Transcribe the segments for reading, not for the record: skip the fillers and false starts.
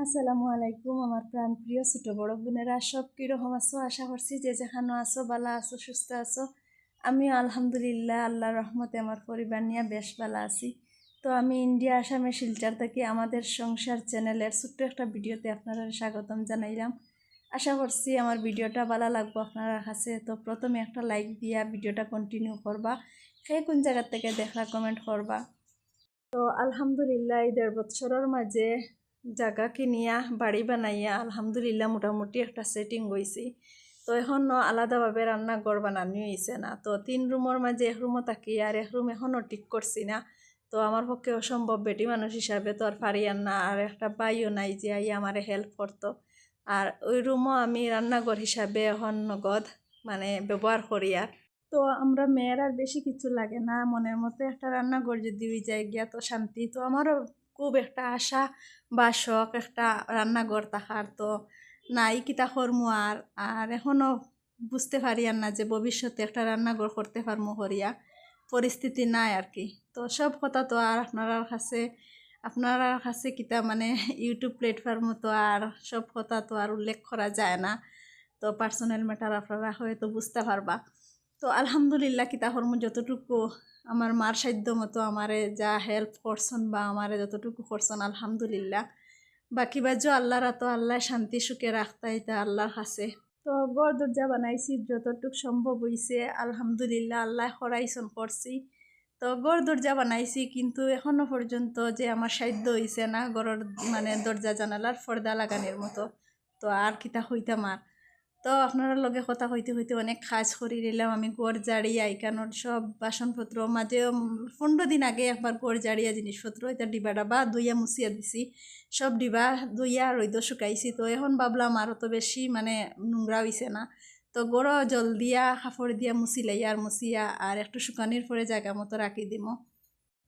আসসালামু আলাইকুম আমার প্রাণ প্রিয় ছোট বড় বোনেরা সব কীরকম আছো আশা করছি যে যেখানে আছো ভালো আছো সুস্থ আছো। আমিও আলহামদুলিল্লাহ আল্লাহর রহমতে আমার পরিবার নিয়ে বেশ ভালো আছি। তো আমি ইন্ডিয়া আসামের শিলচর থেকে আমাদের সংসার চ্যানেলের ছোট্ট একটা ভিডিওতে আপনারা স্বাগতম জানাইলাম। আশা করছি আমার ভিডিওটা ভালো লাগবে আপনারা কাছে। তো প্রথমে একটা লাইক দিয়া ভিডিওটা কন্টিনিউ করবা, সেই কোন জায়গা থেকে দেখলা কমেন্ট করবা। তো আলহামদুলিল্লাহ এই 1.5 বছরের মাঝে জায়গা কিনিয়া বাড়ি বানাইয়া আলহামদুলিল্লাহ মোটামুটি একটা সেটিং হয়েছি। তো এখন আলাদাভাবে রান্নাঘর বানানো হয়েছে না, তো 3 রুমের মাঝে 1 রুমও থাকি আর 1 রুম এখনও ঠিক করছি না। তো আমার পক্ষে অসম্ভব, বেটি মানুষ হিসাবে তো আর পারি আর না, আর একটা বাইও নাই যে আই আমারে হেল্প করতো। আর ওই রুমও আমি রান্নাঘর হিসাবে এখন নগদ মানে ব্যবহার করি। আর তো আমরা মেয়ের আর বেশি কিছু লাগে না, মনের মতো একটা রান্নাঘর যদি ওই যায় গিয়া তো শান্তি। তো আমারও খুব একটা আশা বা শখ একটা রান্নাঘর থাকার, তো নাই কিতা করমু আর এখনও বুঝতে পারি আর না যে ভবিষ্যতে একটা রান্নাঘর করতে পারমু করিয়া, পরিস্থিতি নাই আর কি। তো সব কথা তো আর আপনার কাছে কিতা মানে ইউটিউব প্ল্যাটফর্ম তো আর সব কথা তো আর উল্লেখ করা যায় না। তো পার্সোনাল ম্যাটার আপনারা হয়তো বুঝতে পারবা। তো আলহামদুলিল্লাহ কিতা করমু, যতটুকু আমার মার সাধ্য মতো আমারে যা হেল্প করছেন বা আমারে যতটুকু করছেন আলহামদুলিল্লাহ। বাকি বাজু আল্লাহরা তো আল্লাহ শান্তি সুখে রাখতা এটা আল্লাহর কাছে। তো ঘর দরজা বানাইছি যতটুকু সম্ভব হইছে আলহামদুলিল্লাহ, আল্লাহ খরাইছন করছি। তো ঘর দরজা বানাইছি কিন্তু এখনো পর্যন্ত যে আমার সাধ্য হইছে না ঘরের মানে দরজা জানালার পর্দা লাগানোর মতো। তো আর কিতা হইতাম আর। তো আপনারা লগে কথা হইতে হইতে অনেক কাজ করি নিলাম। আমি গড় জাড়িয়া এখানোর সব বাসনপত্র মাঝে 15 দিন আগে একবার গড় জাড়িয়া জিনিসপত্র এটা ডিবা ডাবা ধুইয়া মুছিয়া দিছি, সব ডিবা ধুইয়া রইদ শুকাইছি। তো এখন ভাবলাম আরও তো বেশি মানে নোংরা হইছে না, তো গড় জল দিয়া কাপড় দিয়া মুছিলাই আর মুছিয়া আর একটু শুকানির পরে জায়গা মতো রাখি দিম।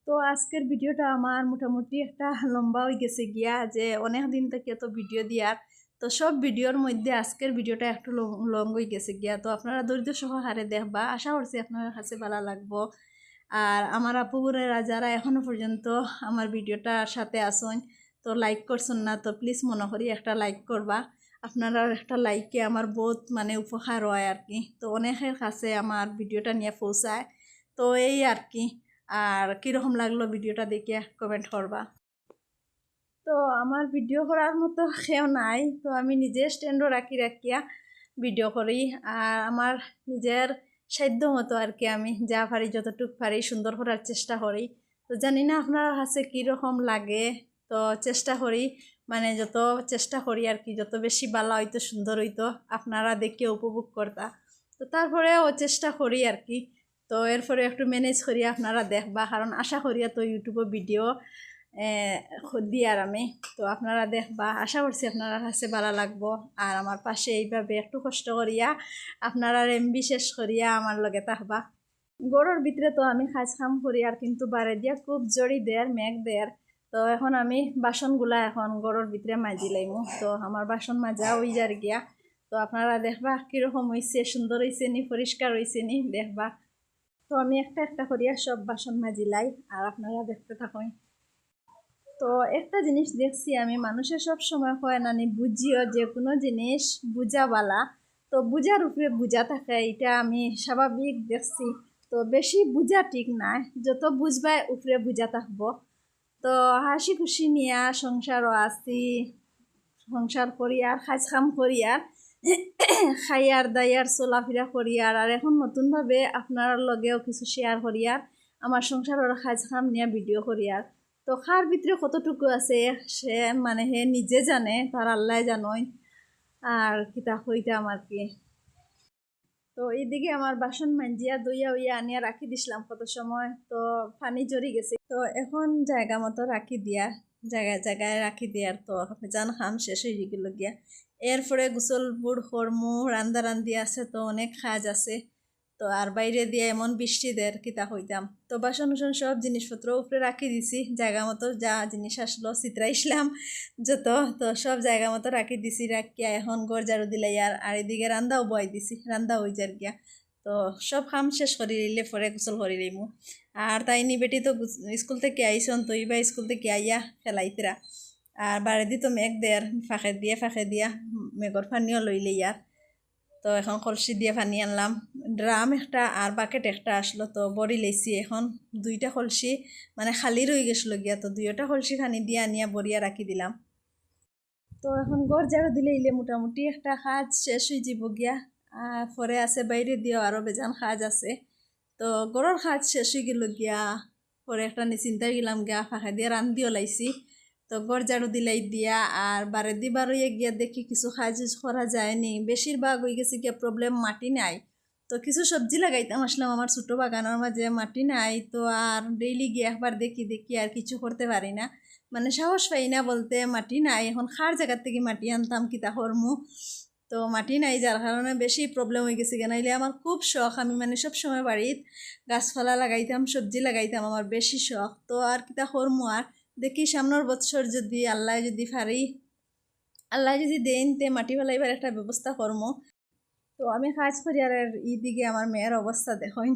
তো আজকের ভিডিওটা আমার মোটামুটি একটা লম্বা হয়ে গেছে গিয়া, যে অনেক দিন থেকে তো ভিডিও দিয়ার, তো সব ভিডিওর মধ্যে আজকের ভিডিওটা একটু লং হয়ে গেছে গিয়া। তো আপনারা ধৈর্য সহকারে দেখবা, আশা করছি আপনার কাছে ভালো লাগবো। আর আমার আপুরা যারা এখনো পর্যন্ত আমার ভিডিওটার সাথে আসুন, তো লাইক করছেন না, তো প্লিজ মনে করি একটা লাইক করবা। আপনারা একটা লাইকে আমার বহুত মানে উপকার হয় আর কি, তো অনেকের কাছে আমার ভিডিওটা নিয়ে পৌঁছায়। তো এই আর কি। আর কীরকম লাগলো ভিডিওটা দেখে কমেন্ট করবা। তো আমার ভিডিও করার মতো কেউ নাই, তো আমি নিজে স্ট্যান্ডও রাখিয়া ভিডিও করি। আর আমার নিজের সাধ্য মতো আর কি আমি যা পারি যতটুকু পারি সুন্দর করার চেষ্টা করি। তো জানি না আপনার কাছে কীরকম লাগে, তো চেষ্টা করি মানে যত চেষ্টা করি আর কি, যত বেশি ভালো হইতো সুন্দর হইতো আপনারা দেখে উপভোগ করতা। তো তারপরেও চেষ্টা করি আর কি। তো এরপরে একটু ম্যানেজ করি আপনারা দেখবা, কারণ আশা করিয়া তো ইউটিউবে ভিডিও দিয়ার আমি। তো আপনারা দেখবা, আশা করছি আপনারা কাছে ভালো লাগবো। আর আমার পাশে এইভাবে একটু কষ্ট করিয়া আপনারা এমবি শেষ করিয়া আমার লগে থাকবা। গরুর ভিতরে তো আমি কাজ কাম করি আর, কিন্তু বারে দিয়া খুব জড়ি দেয় মেঘ দেয়। তো এখন আমি বাসনগুলা এখন গরুর ভিতরে মাজি লাইমু। তো আমার বাসন মাজা ওই যার গিয়া। তো আপনারা দেখবা কীরকম হয়েছে, সুন্দর হয়েছে নি, পরিষ্কার হয়েছে নি দেখবা। তো আমি একটা একটা করিয়া সব বাসন মাজিলাই আর আপনারা দেখতে থাকুন। তো একটা জিনিস দেখছি আমি, মানুষের সব সময় হয় না বুঝিও যে কোনো জিনিস বুঝাবালা, তো বুঝার উপরে বুঝা থাকে, এটা আমি স্বাভাবিক দেখছি। তো বেশি বুঝা ঠিক নাই, যত বুঝবা উপরে বুঝা থাকবো। তো হাসি খুশি নিয়া সংসারও আছি, সংসার করি আর কাজ কাম করি আর খাইয়ার দাইয়ার চলাফেরা করি আর এখন নতুনভাবে আপনার লগেও কিছু শেয়ার করি আর আমার সংসারের কাজ কাম নিয়ে ভিডিও করি আর। তো কার ভিতরে কতটুকু আছে সে মানে হে নিজে জানে, তার আল্লাহ জানই আর কিতা হইতাম আর কি। তো এইদিকে আমার বাসন মাঞ্জিয়া দইয়া উইয়া আনিয়া রাখি দিছিলাম কত সময়, তো পানি জড়ি গেছে। তো এখন জায়গা মতো রাখি দিয়া জায়গায় জায়গায় রাখি দিয়ার, তো জান খাম শেষ হয়ে গেল গিয়া। এরপরে গোসল বুড় হরমু, রান্দা রান্ধি আছে, তো অনেক কাজ আছে। তো আর বাইরে দিয়ে এমন বৃষ্টি দের কিতা হইতাম। তো বাসন উসন সব জিনিসপত্র উপরে রাখি দিছি জায়গা মতো, যা জিনিস আসলো চিত্রাইছিলাম যত, তো সব জায়গা মতো রাখি দিছি। রাখিয়া এখন ঘর ঝাড়ু দিলাই আর এদিকে রান্দাও বয় দিছি, রান্দা হয়ে যার গিয়া। তো সব কাম শেষ করি লইলে পরে গোসল করি লইমু। আর তাই নি বেটি তো স্কুল থেকে আইসন, তো ইবা স্কুল থেকে আইয়া খেলাইতরা। আর বাড়ি দিত মেঘ দের ফাঁকে দিয়া মেঘর পানিও লইলে ইয়ার। তো এখন কলসি দিয়ে পানি আনলাম, ড্রাম একটা আর বাকেট একটা আসলো, তো বড়ি লেছি এখন 2টা কলসি মানে খালি রয়ে গেছিলো গিয়া, তো 2টা কলসি পানি দিয়ে আনিয়া বড়িয়া রাখি দিলাম। তো এখন ঘর ঝাড়ু দিলে ইলে মোটামুটি একটা কাজ শেষ হয়ে যাব গিয়া। পরে আছে বাইরে দিয়েও আরও বেজান কাজ আছে। তো ঘরের কাজ শেষ হয়ে গেল গিয়া, পরে একটা চিন্তায় গেলাম গিয়া ফাঁকা দিয়ে রান্ধিও লাইছি। তো ঘর ঝাড়ু দিলাই দিয়া আর বারে দিবার হইয়া গিয়া দেখি কিছু কাজ করা যায়নি, বেশিরভাগ হয়ে গেছে গিয়া প্রবলেম মাটি নাই। তো কিছু সবজি লাগাইতাম আসলাম আমার ছোটো বাগানের মাঝে, মাটি নাই, তো আর ডেইলি গিয়ে একবার দেখি আর কিছু করতে পারি না, মানে সাহস পাই না বলতে মাটি নাই। এখন খার জায়গার থেকে মাটি আনতাম কিতা করমু, তো মাটি নাই যার কারণে বেশি প্রবলেম হয়ে গেছে। নাইলে আমার খুব শখ, আমি মানে সবসময় বাড়িত গাছপালা লাগাইতাম, সবজি লাগাইতাম, আমার বেশি শখ। তো আর কিতা করমু, আর দেখি সামনের বছর যদি আল্লাহ যদি পারি, আল্লাহ যদি দেন তে মাটি ফেলাইবার একটা ব্যবস্থা করমু। তো আমি কাজ করি আর দিকে আমার মেয়ের অবস্থা দেখুন।